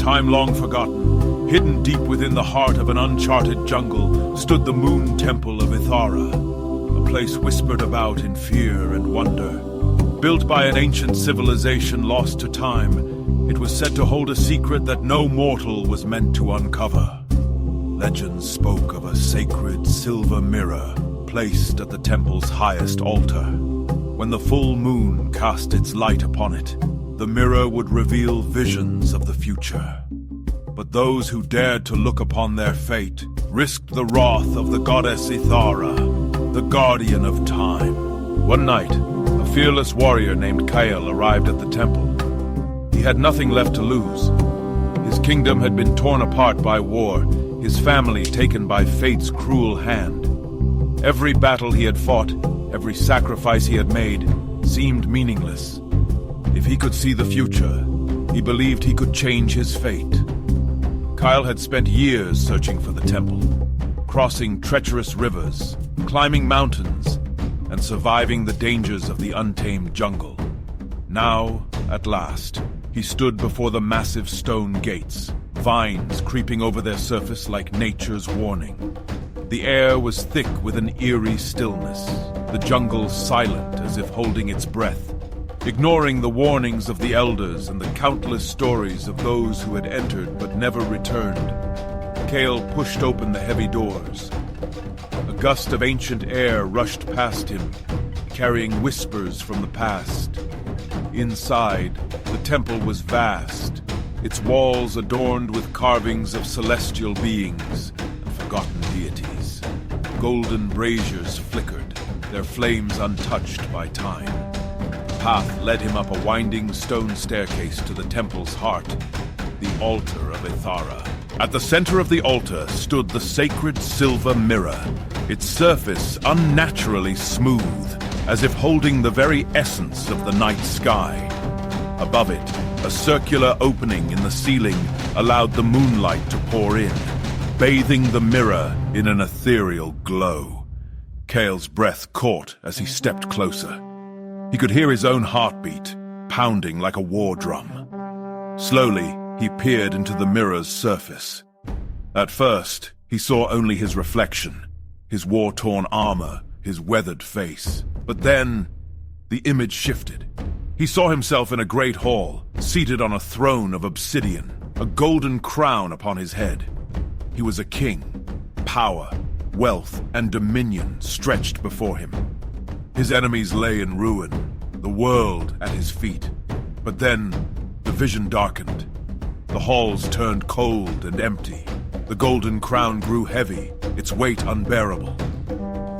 time long forgotten, hidden deep within the heart of an uncharted jungle, stood the Moon Temple of Ithara, a place whispered about in fear and wonder. Built by an ancient civilization lost to time, it was said to hold a secret that no mortal was meant to uncover. Legends spoke of a sacred silver mirror placed at the temple's highest altar. When the full moon cast its light upon it, the mirror would reveal visions of the future. But those who dared to look upon their fate risked the wrath of the goddess Ithara, the guardian of time. One night, a fearless warrior named Kael arrived at the temple. He had nothing left to lose. His kingdom had been torn apart by war, his family taken by fate's cruel hand. Every battle he had fought, every sacrifice he had made, seemed meaningless. If he could see the future, he believed he could change his fate. Kael had spent years searching for the temple, crossing treacherous rivers, climbing mountains, and surviving the dangers of the untamed jungle. Now, at last, he stood before the massive stone gates, vines creeping over their surface like nature's warning. The air was thick with an eerie stillness, the jungle silent as if holding its breath, ignoring the warnings of the elders and the countless stories of those who had entered but never returned. Kael pushed open the heavy doors. A gust of ancient air rushed past him, carrying whispers from the past. Inside, the temple was vast, its walls adorned with carvings of celestial beings and forgotten deities. Golden braziers flickered, their flames untouched by time. The path led him up a winding stone staircase to the temple's heart, the altar of Ithara. At the center of the altar stood the sacred silver mirror, its surface unnaturally smooth, as if holding the very essence of the night sky. Above it, a circular opening in the ceiling allowed the moonlight to pour in, bathing the mirror in an ethereal glow. Kael's breath caught as he stepped closer. He could hear his own heartbeat, pounding like a war drum. Slowly, he peered into the mirror's surface. At first, he saw only his reflection, his war-torn armor, his weathered face. But then, the image shifted. He saw himself in a great hall, seated on a throne of obsidian, a golden crown upon his head. He was a king. Power, wealth, and dominion stretched before him. His enemies lay in ruin, the world at his feet. But then, the vision darkened. The halls turned cold and empty. The golden crown grew heavy, its weight unbearable.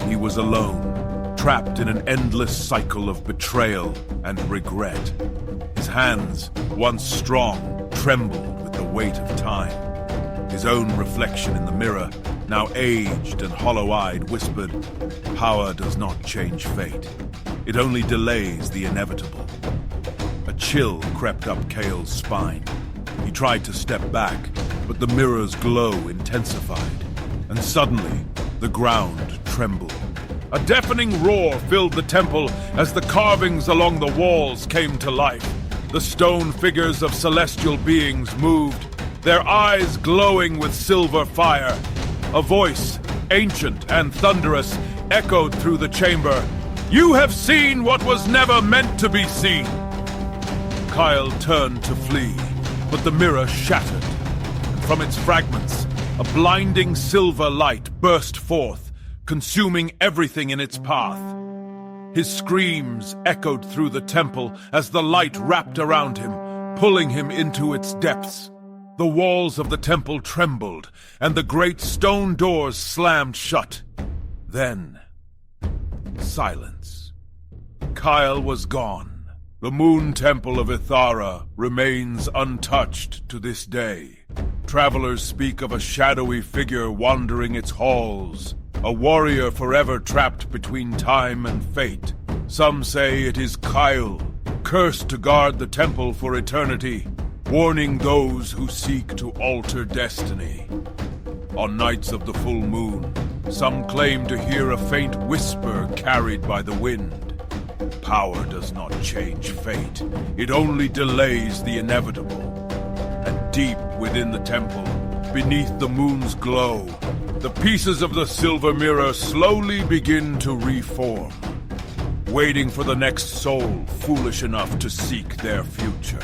He was alone, trapped in an endless cycle of betrayal and regret. His hands, once strong, trembled with the weight of time. His own reflection in the mirror, now aged and hollow-eyed, whispered, "Power does not change fate. It only delays the inevitable." A chill crept up Kael's spine. He tried to step back, but the mirror's glow intensified, and suddenly, the ground trembled. A deafening roar filled the temple as the carvings along the walls came to life. The stone figures of celestial beings moved, their eyes glowing with silver fire. A voice, ancient and thunderous, echoed through the chamber. "You have seen what was never meant to be seen!" Kael turned to flee, but the mirror shattered. From its fragments, a blinding silver light burst forth, consuming everything in its path. His screams echoed through the temple as the light wrapped around him, pulling him into its depths. The walls of the temple trembled, and the great stone doors slammed shut. Then, silence. Kael was gone. The Moon Temple of Ithara remains untouched to this day. Travelers speak of a shadowy figure wandering its halls, a warrior forever trapped between time and fate. Some say it is Kael, cursed to guard the temple for eternity, warning those who seek to alter destiny. On nights of the full moon, some claim to hear a faint whisper carried by the wind. Power does not change fate, it only delays the inevitable. And Deep within the temple, beneath the moon's glow, the pieces of the silver mirror slowly begin to reform, waiting for the next soul foolish enough to seek their future.